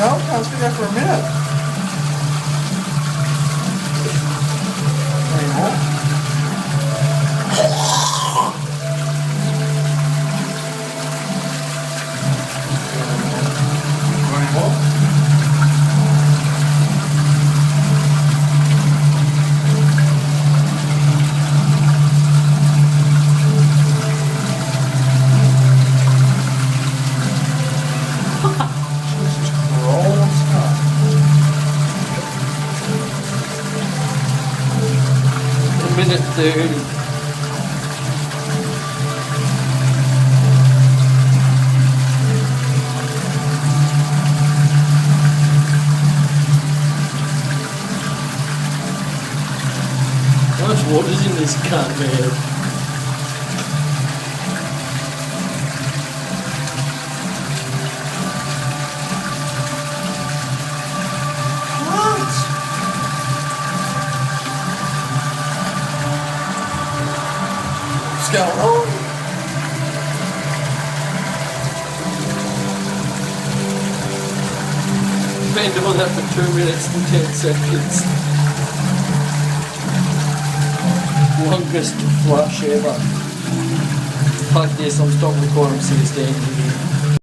know, can't speak there for a minute. Anymore. Anymore. Minute 30. How much water's in this can, man? What's going on? Been doing that for 2 minutes and 10 seconds. Longest flush ever. Fuck this, I'm stopping recording 16.